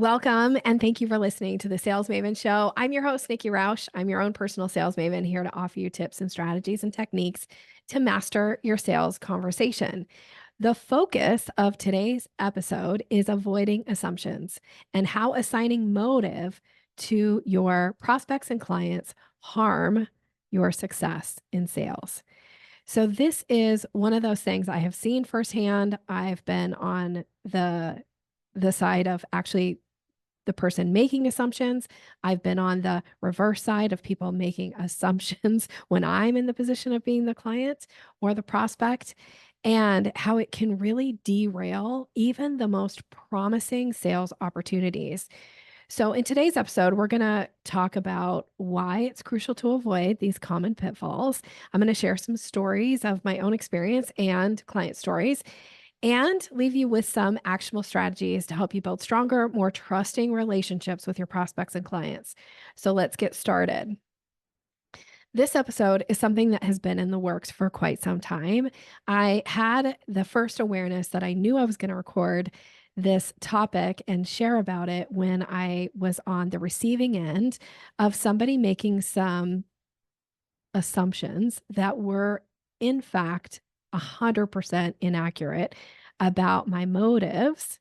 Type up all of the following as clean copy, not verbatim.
Welcome, and thank you for listening to the Sales Maven Show. I'm your host, Nikki Roush. I'm your own personal sales maven here to offer you tips and strategies and techniques to master your sales conversation. The focus of today's episode is avoiding assumptions and how assigning motive to your prospects and clients harm your success in sales. So this is one of those things I have seen firsthand. I've been on the side of actually the person making assumptions. I've been on the reverse side of people making assumptions when I'm in the position of being the client or the prospect, and how it can really derail even the most promising sales opportunities. So, in today's episode, we're going to talk about why it's crucial to avoid these common pitfalls. I'm going to share some stories of my own experience and client stories and leave you with some actionable strategies to help you build stronger, more trusting relationships with your prospects and clients. So let's get started. This episode is something that has been in the works for quite some time. I had the first awareness that I knew I was going to record this topic and share about it when I was on the receiving end of somebody making some assumptions that were, in fact, 100% inaccurate about my motives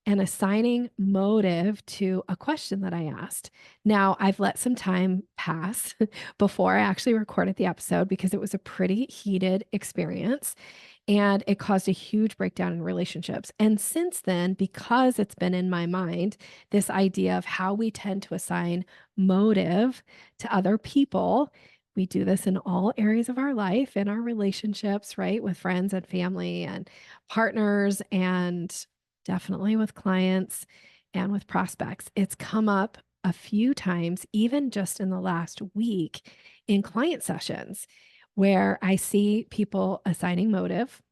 and assigning motive to a question that I asked. Now, I've let some time pass before I actually recorded the episode because it was a pretty heated experience and it caused a huge breakdown in relationships. And since then, because it's been in my mind, this idea of how we tend to assign motive to other people. We do this in all areas of our life, in our relationships, right? With friends and family and partners, and definitely with clients and with prospects. It's come up a few times, even just in the last week in client sessions, where I see people assigning motive.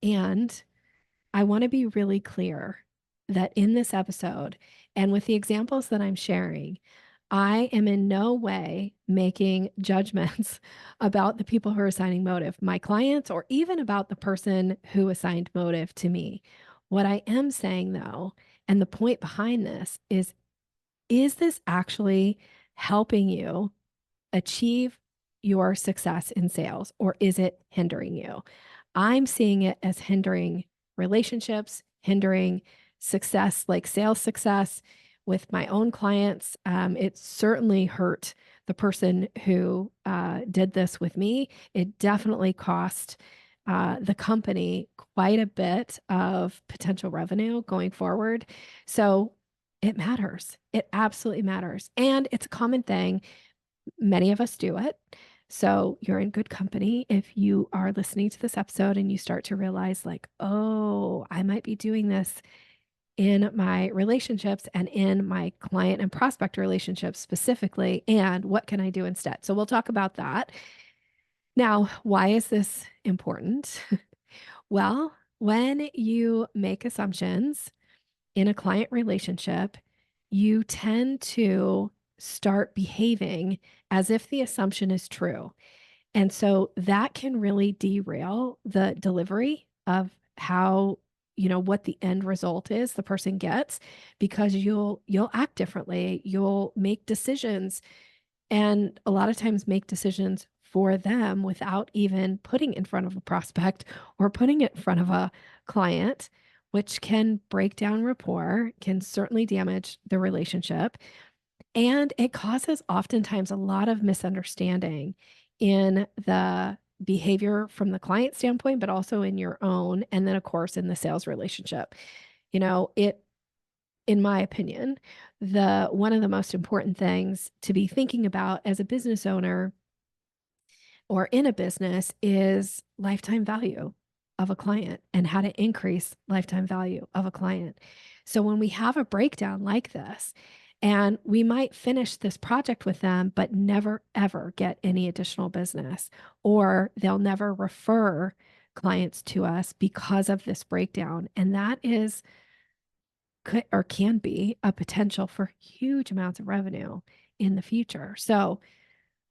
And I want to be really clear that in this episode and with the examples that I'm sharing, I am in no way making judgments about the people who are assigning motive, my clients, or even about the person who assigned motive to me. What I am saying, though, and the point behind this is this actually helping you achieve your success in sales, or is it hindering you? I'm seeing it as hindering relationships, hindering success, like sales success with my own clients. It certainly hurt the person who did this with me. It definitely cost the company quite a bit of potential revenue going forward. So it matters. It absolutely matters. And it's a common thing. Many of us do it. So you're in good company if you are listening to this episode and you start to realize, like, oh, I might be doing this in my relationships and in my client and prospect relationships specifically. And what can I do instead? So we'll talk about that. Now, why is this important? Well, when you make assumptions in a client relationship, you tend to start behaving as if the assumption is true. And so that can really derail the delivery of how, what the end result is the person gets, because you'll act differently. You'll make decisions, and a lot of times make decisions for them without even putting in front of a prospect or putting it in front of a client, which can break down rapport, can certainly damage the relationship. And it causes oftentimes a lot of misunderstanding in the behavior from the client standpoint, but also in your own. And then, of course, in the sales relationship. It, in my opinion, one of the most important things to be thinking about as a business owner or in a business is lifetime value of a client and how to increase lifetime value of a client. So when we have a breakdown like this, and we might finish this project with them, but never, ever get any additional business, or they'll never refer clients to us because of this breakdown. And that could or can be a potential for huge amounts of revenue in the future. So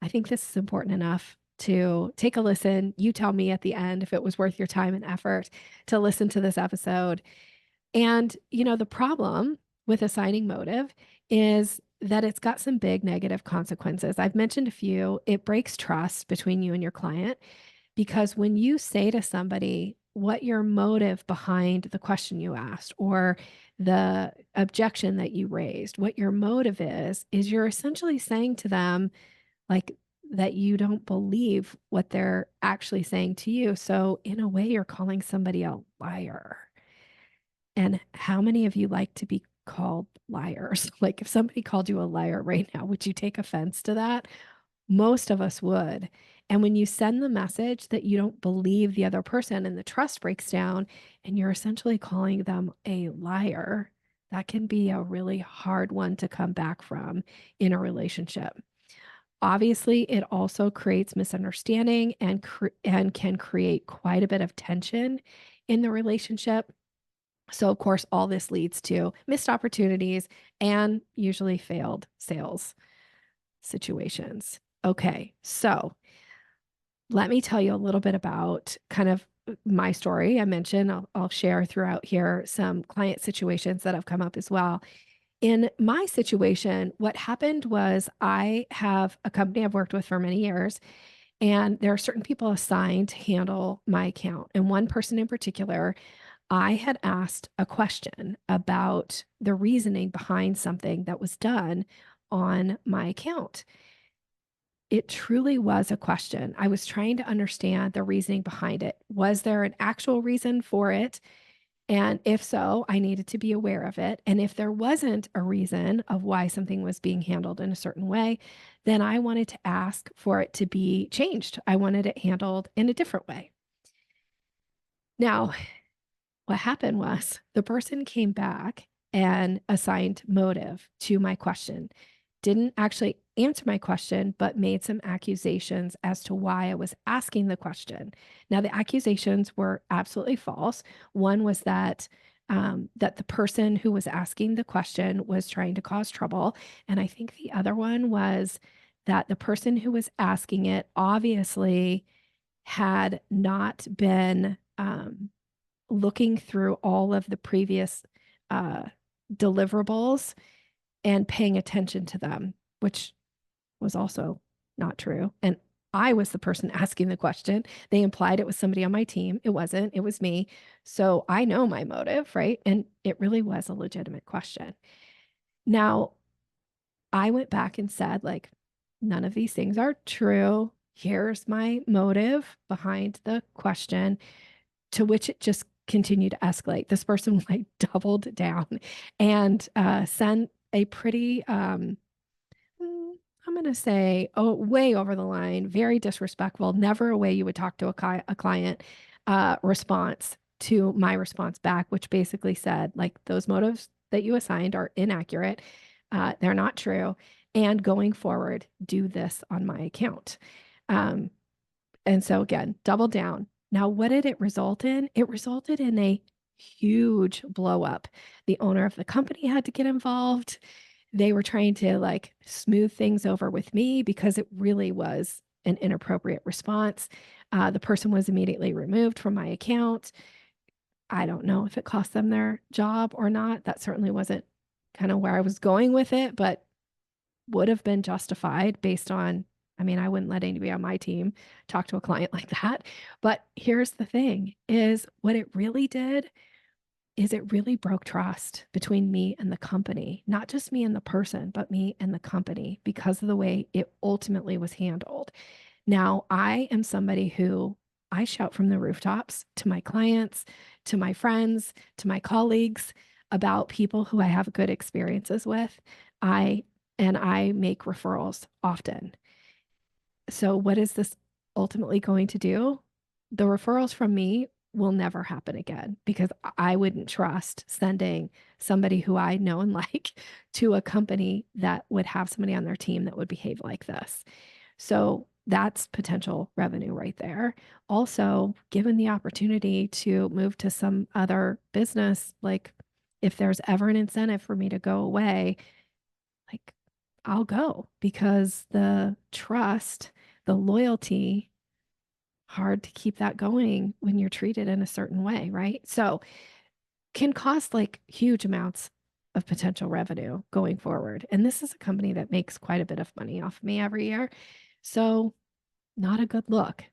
I think this is important enough to take a listen. You tell me at the end if it was worth your time and effort to listen to this episode. And, the problem with assigning motive is that it's got some big negative consequences. I've mentioned a few. It breaks trust between you and your client because when you say to somebody what your motive behind the question you asked or the objection that you raised, what your motive is you're essentially saying to them, like, that you don't believe what they're actually saying to you. So, in a way, you're calling somebody a liar. And how many of you like to be called liars? Like, if somebody called you a liar right now, would you take offense to that? Most of us would. And when you send the message that you don't believe the other person and the trust breaks down and you're essentially calling them a liar, that can be a really hard one to come back from in a relationship. Obviously, it also creates misunderstanding and can create quite a bit of tension in the relationship. So, of course, all this leads to missed opportunities and usually failed sales situations. Okay, so let me tell you a little bit about kind of my story. I mentioned I'll share throughout here some client situations that have come up as well. In my situation, what happened was I have a company I've worked with for many years, and there are certain people assigned to handle my account. And one person in particular, I had asked a question about the reasoning behind something that was done on my account. It truly was a question. I was trying to understand the reasoning behind it. Was there an actual reason for it? And if so, I needed to be aware of it. And if there wasn't a reason of why something was being handled in a certain way, then I wanted to ask for it to be changed. I wanted it handled in a different way. Now, what happened was the person came back and assigned motive to my question, didn't actually answer my question, but made some accusations as to why I was asking the question. Now, the accusations were absolutely false. One was that the person who was asking the question was trying to cause trouble, and I think the other one was that the person who was asking it obviously had not been looking through all of the previous uh, deliverables and paying attention to them, which was also not true. And I was the person asking the question. They implied it was somebody on my team. It wasn't, it was me. So I know my motive, right? And it really was a legitimate question. Now, I went back and said, like, none of these things are true. Here's my motive behind the question, to which it just continued to escalate. This person like doubled down and sent a pretty I'm going to say, oh, way over the line, very disrespectful, never a way you would talk to a client response to my response back, which basically said, like, those motives that you assigned are inaccurate. They're not true. And going forward, do this on my account. Um, and so, again, double down. Now, what did it result in? It resulted in a huge blow up. The owner of the company had to get involved. They were trying to like smooth things over with me because it really was an inappropriate response. The person was immediately removed from my account. I don't know if it cost them their job or not. That certainly wasn't kind of where I was going with it, but would have been justified based on, I mean, I wouldn't let anybody on my team talk to a client like that. But here's the thing is what it really did is it really broke trust between me and the company, not just me and the person, but me and the company because of the way it ultimately was handled. Now, I am somebody who I shout from the rooftops to my clients, to my friends, to my colleagues about people who I have good experiences with. I I make referrals often. So what is this ultimately going to do? The referrals from me will never happen again because I wouldn't trust sending somebody who I know and like to a company that would have somebody on their team that would behave like this. So that's potential revenue right there. Also, given the opportunity to move to some other business, like if there's ever an incentive for me to go away, like I'll go because the trust, the loyalty, hard to keep that going when you're treated in a certain way, right? So can cost like huge amounts of potential revenue going forward. And this is a company that makes quite a bit of money off of me every year. So, not a good look.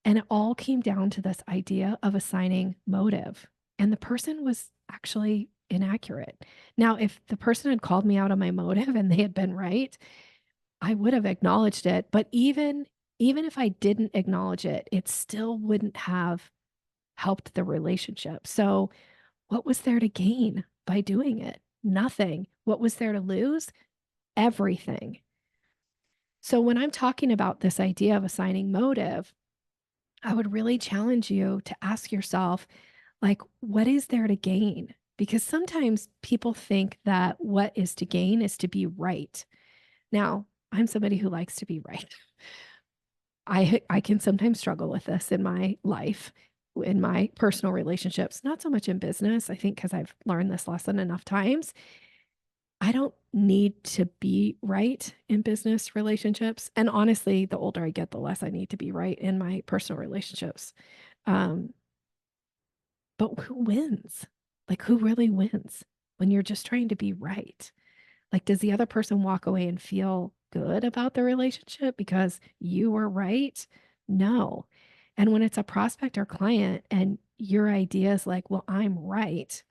And it all came down to this idea of assigning motive. And the person was actually inaccurate. Now, if the person had called me out on my motive and they had been right, I would have acknowledged it. But even if I didn't acknowledge it, it still wouldn't have helped the relationship. So, what was there to gain by doing it? Nothing. What was there to lose? Everything. So, when I'm talking about this idea of assigning motive, I would really challenge you to ask yourself, like, what is there to gain? Because sometimes people think that what is to gain is to be right. Now, I'm somebody who likes to be right. I can sometimes struggle with this in my life, in my personal relationships, not so much in business. I think because I've learned this lesson enough times. I don't need to be right in business relationships. And honestly, the older I get, the less I need to be right in my personal relationships. Um, but who wins? Like, who really wins when you're just trying to be right? Like, does the other person walk away and feel good about the relationship because you were right? No. And when it's a prospect or client and your idea is like, well, I'm right,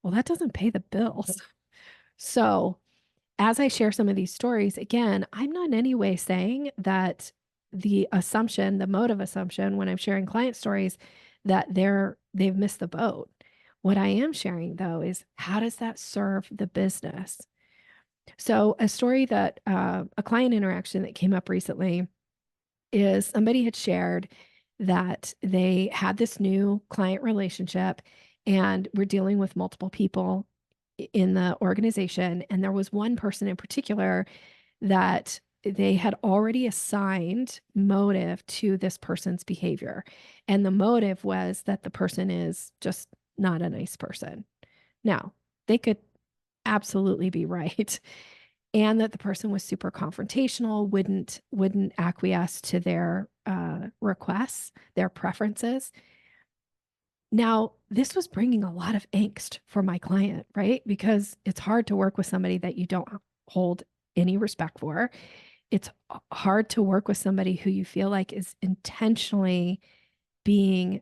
well, that doesn't pay the bills. So, as I share some of these stories, again, I'm not in any way saying that the assumption, the motive assumption when I'm sharing client stories that they've missed the boat. What I am sharing though is how does that serve the business? So, a story that a client interaction that came up recently is somebody had shared that they had this new client relationship and were dealing with multiple people in the organization. And there was one person in particular that they had already assigned motive to this person's behavior. And the motive was that the person is just not a nice person. Now, they could absolutely be right. And that the person was super confrontational, wouldn't acquiesce to their requests, their preferences. Now, this was bringing a lot of angst for my client, right? Because it's hard to work with somebody that you don't hold any respect for. It's hard to work with somebody who you feel like is intentionally being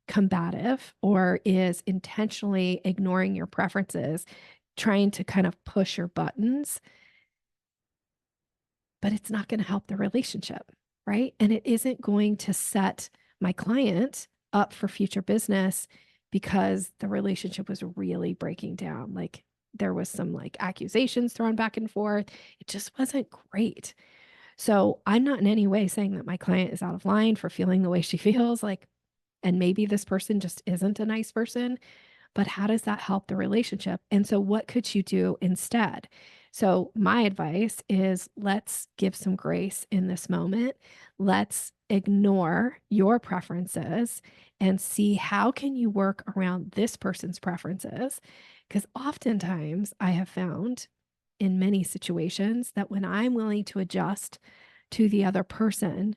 combative or is intentionally ignoring your preferences, trying to kind of push your buttons, but it's not going to help the relationship, right? And it isn't going to set my client up for future business because the relationship was really breaking down. Like there was some like accusations thrown back and forth. It just wasn't great. So I'm not in any way saying that my client is out of line for feeling the way she feels like, and maybe this person just isn't a nice person, but how does that help the relationship? And so, what could you do instead? So, my advice is let's give some grace in this moment. Let's ignore your preferences and see how can you work around this person's preferences? Because oftentimes I have found in many situations that when I'm willing to adjust to the other person,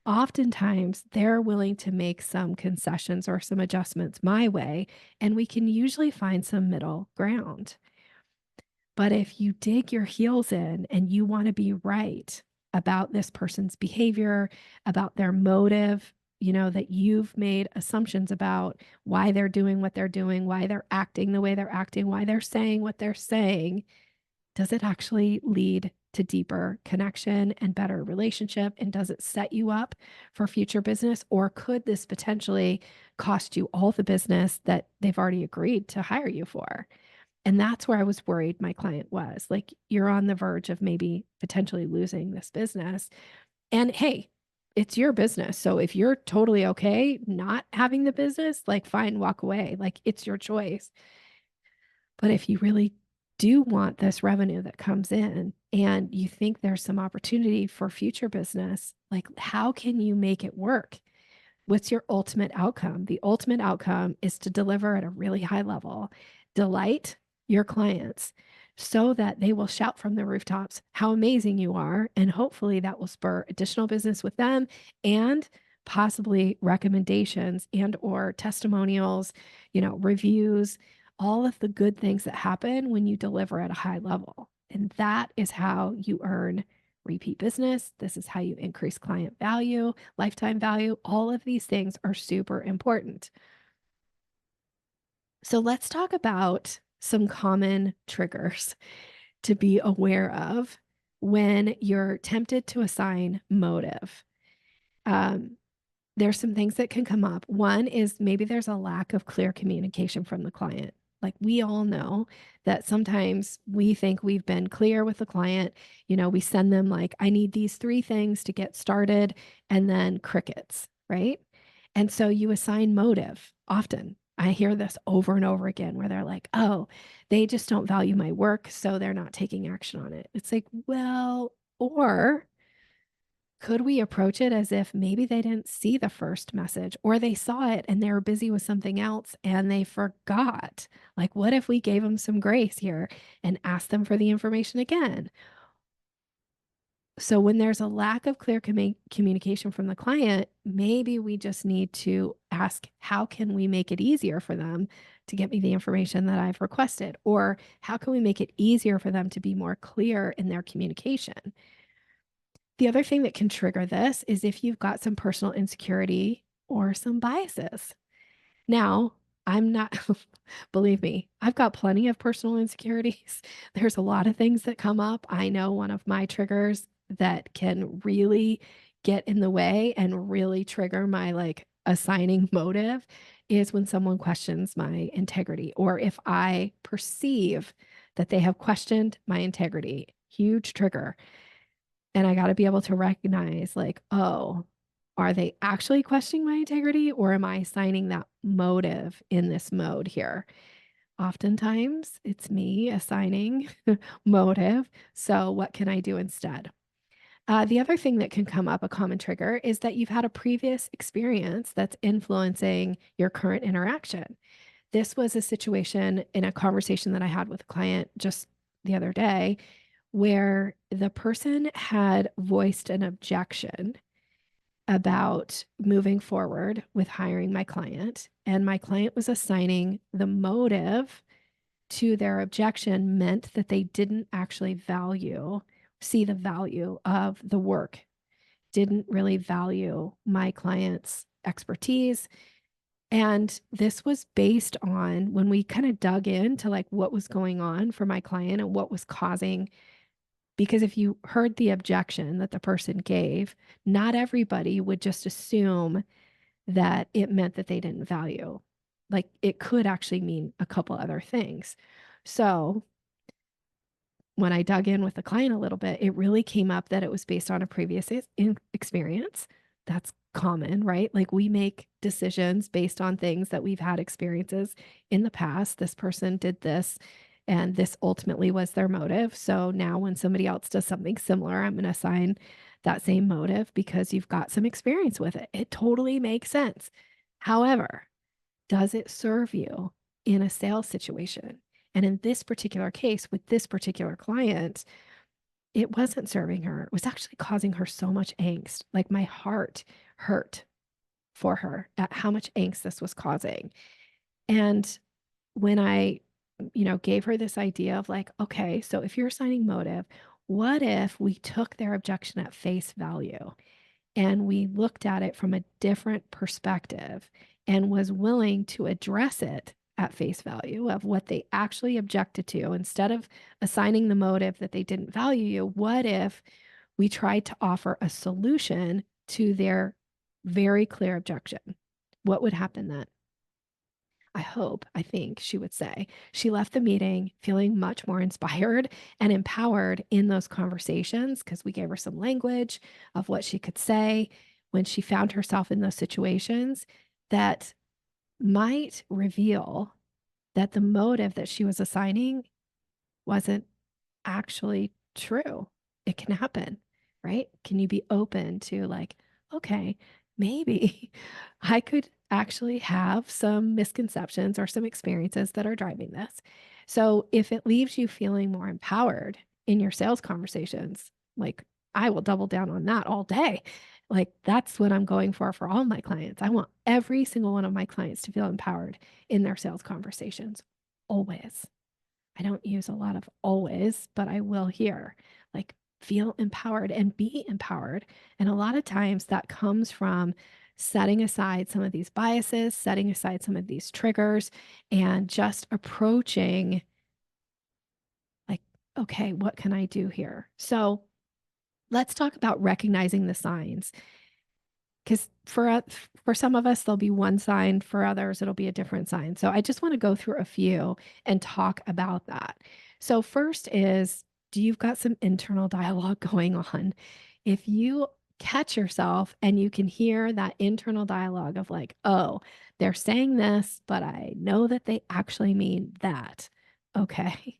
oftentimes they're willing to make some concessions or some adjustments my way, and we can usually find some middle ground. But if you dig your heels in and you want to be right about this person's behavior, about their motive, that you've made assumptions about why they're doing what they're doing, why they're acting the way they're acting, why they're saying what they're saying, does it actually lead to deeper connection and better relationship? And does it set you up for future business? Or could this potentially cost you all the business that they've already agreed to hire you for? And that's where I was worried my client was like, you're on the verge of maybe potentially losing this business. And hey, it's your business. So if you're totally okay not having the business, like fine, walk away. Like it's your choice. But if you really do want this revenue that comes in and you think there's some opportunity for future business, like how can you make it work? What's your ultimate outcome? The ultimate outcome is to deliver at a really high level, delight your clients so that they will shout from the rooftops how amazing you are. And hopefully that will spur additional business with them and possibly recommendations and or testimonials, reviews all of the good things that happen when you deliver at a high level. And that is how you earn repeat business. This is how you increase client value, lifetime value. All of these things are super important. So let's talk about some common triggers to be aware of when you're tempted to assign motive. Um, there's some things that can come up. One is maybe there's a lack of clear communication from the client. Like we all know that sometimes we think we've been clear with the client. We send them like, I need these 3 things to get started, and then crickets, right? And so you assign motive often. I hear this over and over again where they're like, oh, they just don't value my work, so they're not taking action on it. It's like, well, or could we approach it as if maybe they didn't see the first message, or they saw it and they were busy with something else and they forgot? Like, what if we gave them some grace here and asked them for the information again? So, when there's a lack of clear communication from the client, maybe we just need to ask, how can we make it easier for them to get me the information that I've requested? Or how can we make it easier for them to be more clear in their communication? The other thing that can trigger this is if you've got some personal insecurity or some biases. Now, I'm not, believe me, I've got plenty of personal insecurities. There's a lot of things that come up. I know one of my triggers that can really get in the way and really trigger my like assigning motive is when someone questions my integrity, or if I perceive that they have questioned my integrity. Huge trigger. And I got to be able to recognize, like, oh, are they actually questioning my integrity, or am I assigning that motive in this mode here? Oftentimes, it's me assigning motive. So, what can I do instead? The other thing that can come up, a common trigger, is that you've had a previous experience that's influencing your current interaction. This was a situation in a conversation that I had with a client just the other day where the person had voiced an objection about moving forward with hiring my client. And my client was assigning the motive to their objection meant that they didn't actually see the value of the work, didn't really value my client's expertise. And this was based on when we kind of dug into like what was going on for my client and what was causing, because if you heard the objection that the person gave, not everybody would just assume that it meant that they didn't value. Like it could actually mean a couple other things. So when I dug in with the client a little bit, it really came up that it was based on a previous experience. That's common, right? Like we make decisions based on things that we've had experiences in the past. This person did this, and this ultimately was their motive. So now when somebody else does something similar, I'm going to assign that same motive because you've got some experience with it. It totally makes sense. However, does it serve you in a sales situation? And in this particular case, with this particular client, it wasn't serving her. It was actually causing her so much angst. Like my heart hurt for her at how much angst this was causing. And when I, gave her this idea of like, okay, so if you're assigning motive, what if we took their objection at face value and we looked at it from a different perspective and was willing to address it at face value of what they actually objected to instead of assigning the motive that they didn't value you? What if we tried to offer a solution to their very clear objection? What would happen then? I think she would say she left the meeting feeling much more inspired and empowered in those conversations because we gave her some language of what she could say when she found herself in those situations that might reveal that the motive that she was assigning wasn't actually true. It can happen, right? Can you be open to like, okay, maybe I could actually have some misconceptions or some experiences that are driving this. So if it leaves you feeling more empowered in your sales conversations, like I will double down on that all day. Like that's what I'm going for all my clients. I want every single one of my clients to feel empowered in their sales conversations. always. I don't use a lot of always, but I will here. Like, feel empowered and be empowered. And a lot of times that comes from setting aside some of these biases, setting aside some of these triggers, and just approaching, like, okay, what can I do here? So let's talk about recognizing the signs. Because for some of us, there'll be one sign, for others, it'll be a different sign. So I just want to go through a few and talk about that. So first is, do you've got some internal dialogue going on? If you catch yourself and you can hear that internal dialogue of like, oh, they're saying this, but I know that they actually mean that. Okay.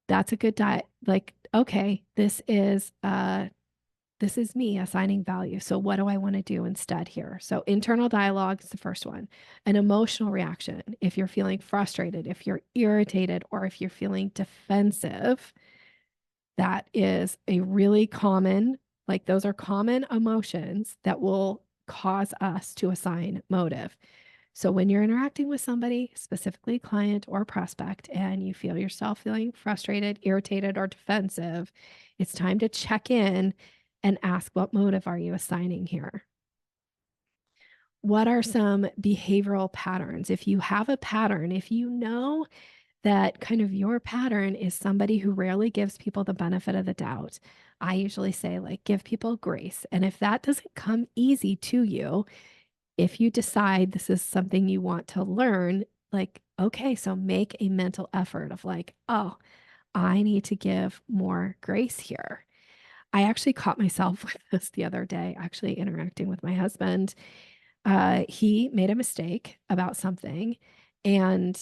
That's a good like, okay, this is me assigning value. So, what do I want to do instead here? So, internal dialogue is the first one. An emotional reaction. If you're feeling frustrated, if you're irritated, or if you're feeling defensive, that is a really common, like, those are common emotions that will cause us to assign motive. So, when you're interacting with somebody, specifically client or prospect, and you feel yourself feeling frustrated, irritated, or defensive, it's time to check in and ask, what motive are you assigning here? What are some behavioral patterns? If you have a pattern, if you know that kind of your pattern is somebody who rarely gives people the benefit of the doubt, I usually say, like, give people grace. And if that doesn't come easy to you, if you decide this is something you want to learn, like, okay, so make a mental effort of like, oh, I need to give more grace here. I actually caught myself with this the other day, actually interacting with my husband. He made a mistake about something, and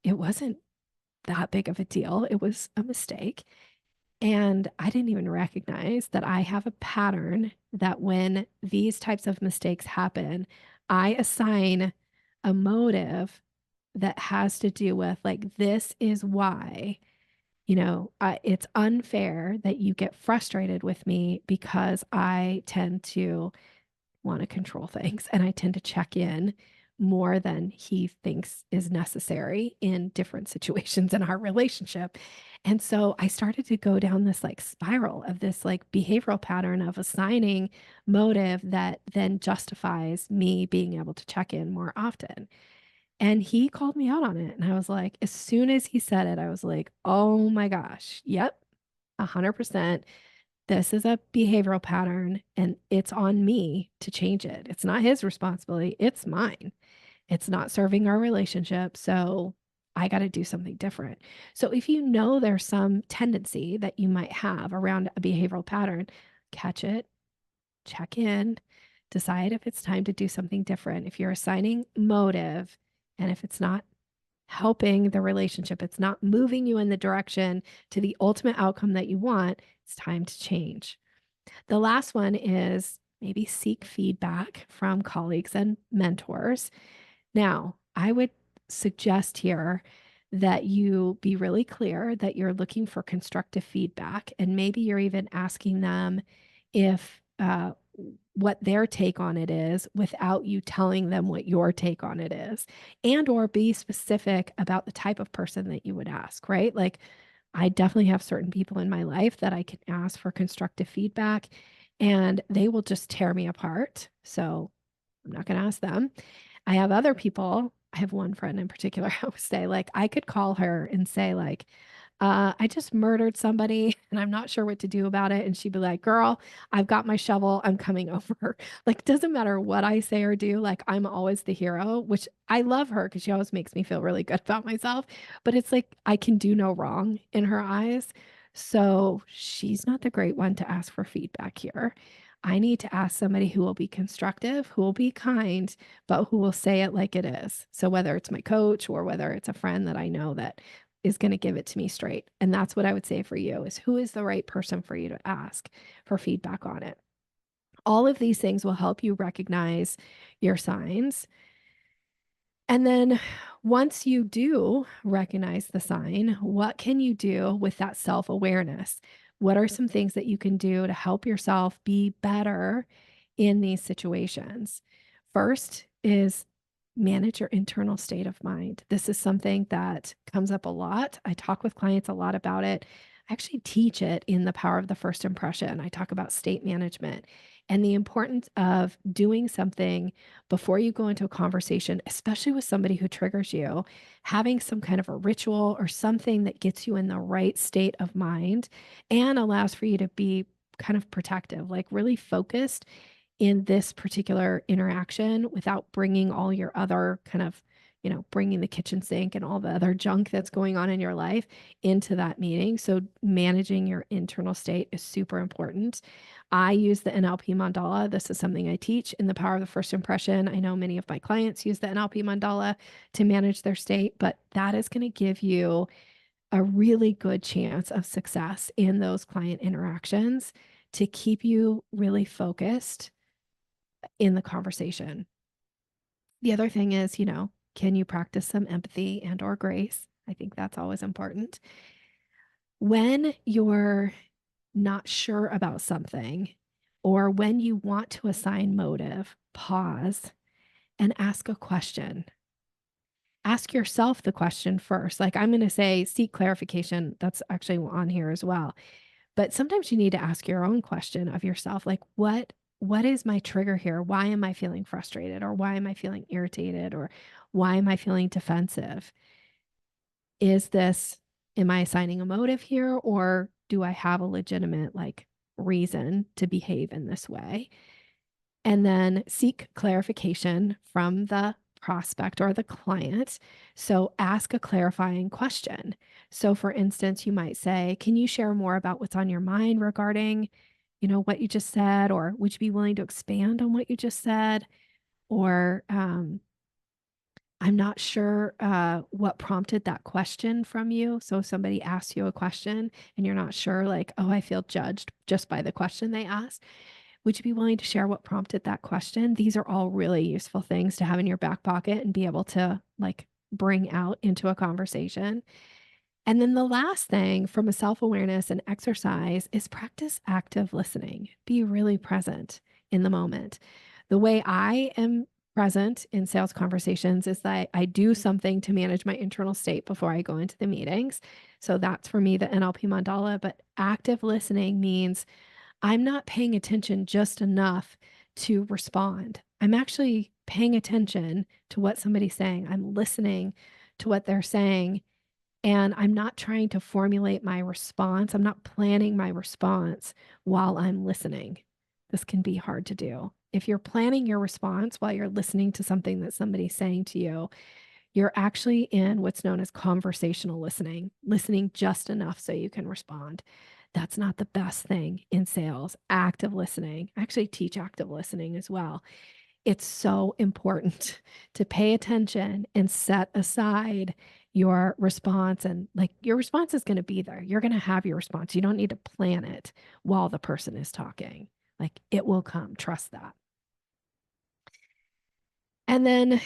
it wasn't that big of a deal. It was a mistake. And I didn't even recognize that I have a pattern that when these types of mistakes happen, I assign a motive that has to do with, like, this is why, it's unfair that you get frustrated with me because I tend to want to control things and I tend to check in more than he thinks is necessary in different situations in our relationship. And so I started to go down this like spiral of this like behavioral pattern of assigning motive that then justifies me being able to check in more often. And he called me out on it. And I was like, as soon as he said it, I was like, oh my gosh, yep, 100%. This is a behavioral pattern and it's on me to change it. It's not his responsibility, it's mine. It's not serving our relationship. So I got to do something different. So if you know there's some tendency that you might have around a behavioral pattern, catch it, check in, decide if it's time to do something different. If you're assigning motive and if it's not helping the relationship, it's not moving you in the direction to the ultimate outcome that you want, it's time to change. The last one is maybe seek feedback from colleagues and mentors. Now, I would suggest here that you be really clear that you're looking for constructive feedback, and maybe you're even asking them if what their take on it is without you telling them what your take on it is, and or be specific about the type of person that you would ask, right? Like, I definitely have certain people in my life that I can ask for constructive feedback and they will just tear me apart. So I'm not going to ask them. I have other people. I have one friend in particular. I would say, like, I could call her and say, like, I just murdered somebody and I'm not sure what to do about it. And she'd be like, girl, I've got my shovel. I'm coming over. Like, it doesn't matter what I say or do. Like, I'm always the hero, which I love her because she always makes me feel really good about myself. But it's like, I can do no wrong in her eyes. So she's not the great one to ask for feedback here. I need to ask somebody who will be constructive, who will be kind, but who will say it like it is. So whether it's my coach or whether it's a friend that I know that is going to give it to me straight. And that's what I would say for you is, who is the right person for you to ask for feedback on it. All of these things will help you recognize your signs. And then once you do recognize the sign, what can you do with that self-awareness? What are some things that you can do to help yourself be better in these situations? First is manage your internal state of mind. This is something that comes up a lot. I talk with clients a lot about it. I actually teach it in The Power of the First Impression. I talk about state management and the importance of doing something before you go into a conversation, especially with somebody who triggers you, having some kind of a ritual or something that gets you in the right state of mind and allows for you to be kind of protective, like really focused in this particular interaction without bringing all your other kind of, bringing the kitchen sink and all the other junk that's going on in your life into that meeting. So managing your internal state is super important. I use the NLP mandala. This is something I teach in The Power of the First Impression. I know many of my clients use the NLP mandala to manage their state, but that is going to give you a really good chance of success in those client interactions to keep you really focused in the conversation. The other thing is, can you practice some empathy and or grace? I think that's always important. When you're not sure about something or when you want to assign motive, pause and ask a question. Ask yourself the question first. Like I'm going to say, seek clarification. That's actually on here as well. But sometimes you need to ask your own question of yourself, like what is my trigger here? Why am I feeling frustrated or why am I feeling irritated or why am I feeling defensive? Is this am I assigning a motive here or do I have a legitimate like reason to behave in this way? And then seek clarification from the prospect or the client. So ask a clarifying question. So for instance, you might say, can you share more about what's on your mind regarding, what you just said? Or would you be willing to expand on what you just said? Or I'm not sure what prompted that question from you. So if somebody asks you a question and you're not sure, like, oh, I feel judged just by the question they asked. Would you be willing to share what prompted that question? These are all really useful things to have in your back pocket and be able to like bring out into a conversation. And then the last thing from a self awareness and exercise is practice active listening. Be really present in the moment. The way I am present in sales conversations is that I do something to manage my internal state before I go into the meetings. So that's for me the NLP mandala. But active listening means I'm not paying attention just enough to respond. I'm actually paying attention to what somebody's saying. I'm listening to what they're saying. And I'm not trying to formulate my response. I'm not planning my response while I'm listening. This can be hard to do. If you're planning your response while you're listening to something that somebody's saying to you, you're actually in what's known as conversational listening, listening just enough so you can respond. That's not the best thing in sales. Active listening. I actually teach active listening as well. It's so important to pay attention and set aside your response. And like your response is going to be there. You're going to have your response. You don't need to plan it while the person is talking. Like it will come. Trust that. And then,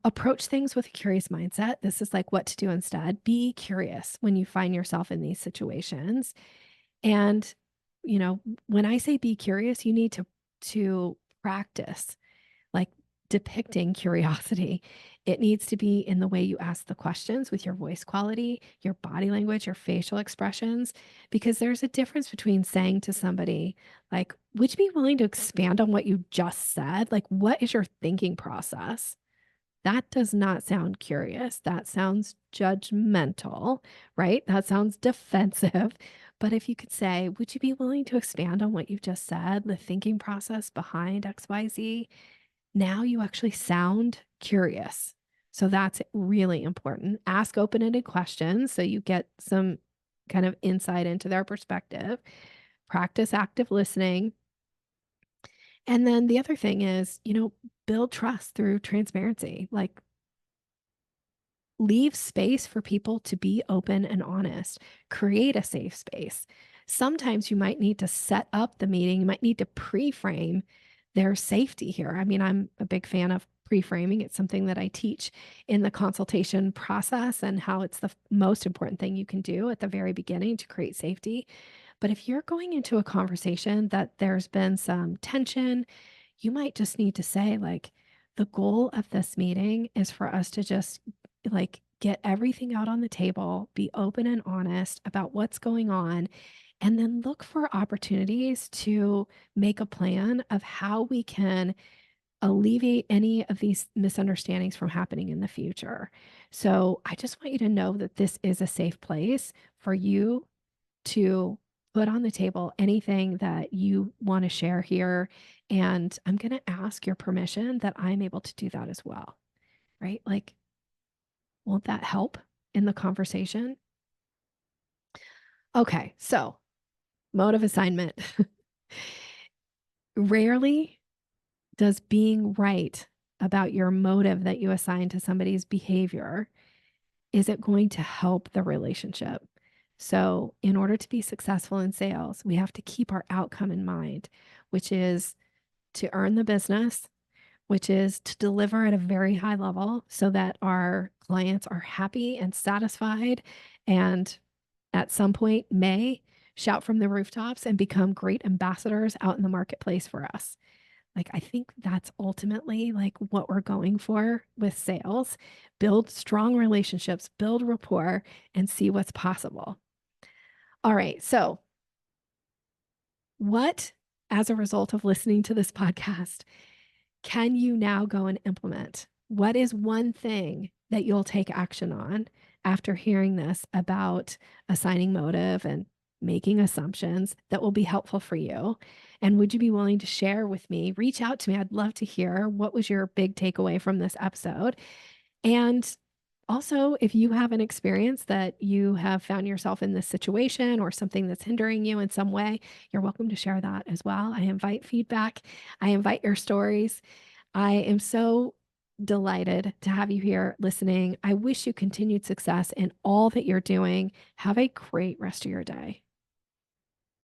approach things with a curious mindset. This is like what to do instead. Be curious when you find yourself in these situations. And, when I say be curious, you need to practice like depicting curiosity. It needs to be in the way you ask the questions with your voice quality, your body language, your facial expressions, because there's a difference between saying to somebody, like, would you be willing to expand on what you just said? Like, what is your thinking process? That does not sound curious. That sounds judgmental, right? That sounds defensive. But if you could say, would you be willing to expand on what you just said, the thinking process behind XYZ? Now you actually sound curious. So that's really important. Ask open-ended questions so you get some kind of insight into their perspective. Practice active listening. And then the other thing is, build trust through transparency. Like leave space for people to be open and honest. Create a safe space. Sometimes you might need to set up the meeting. You might need to pre-frame their safety here. I mean, I'm a big fan of pre-framing. It's something that I teach in the consultation process and how it's the most important thing you can do at the very beginning to create safety. But if you're going into a conversation that there's been some tension, you might just need to say like, The goal of this meeting is for us to just like get everything out on the table, be open and honest about what's going on, and then look for opportunities to make a plan of how we can alleviate any of these misunderstandings from happening in the future. So I just want you to know that this is a safe place for you to put on the table anything that you want to share here. And I'm going to ask your permission that I'm able to do that as well, right? Like, won't that help in the conversation? Okay, so motive assignment. Rarely does being right about your motive that you assign to somebody's behavior is it going to help the relationship. So, in order to be successful in sales, we have to keep our outcome in mind, which is to earn the business, which is to deliver at a very high level so that our clients are happy and satisfied and at some point may shout from the rooftops and become great ambassadors out in the marketplace for us. Like, I think that's ultimately like what we're going for with sales. Build strong relationships, build rapport, and see what's possible. All right. So, what, as a result of listening to this podcast, can you now go and implement? What is one thing that you'll take action on after hearing this about assigning motive and making assumptions that will be helpful for you? And would you be willing to share with me? Reach out to me. I'd love to hear what was your big takeaway from this episode. And also, if you have an experience that you have found yourself in this situation or something that's hindering you in some way, you're welcome to share that as well. I invite feedback. I invite your stories. I am so delighted to have you here listening. I wish you continued success in all that you're doing. Have a great rest of your day.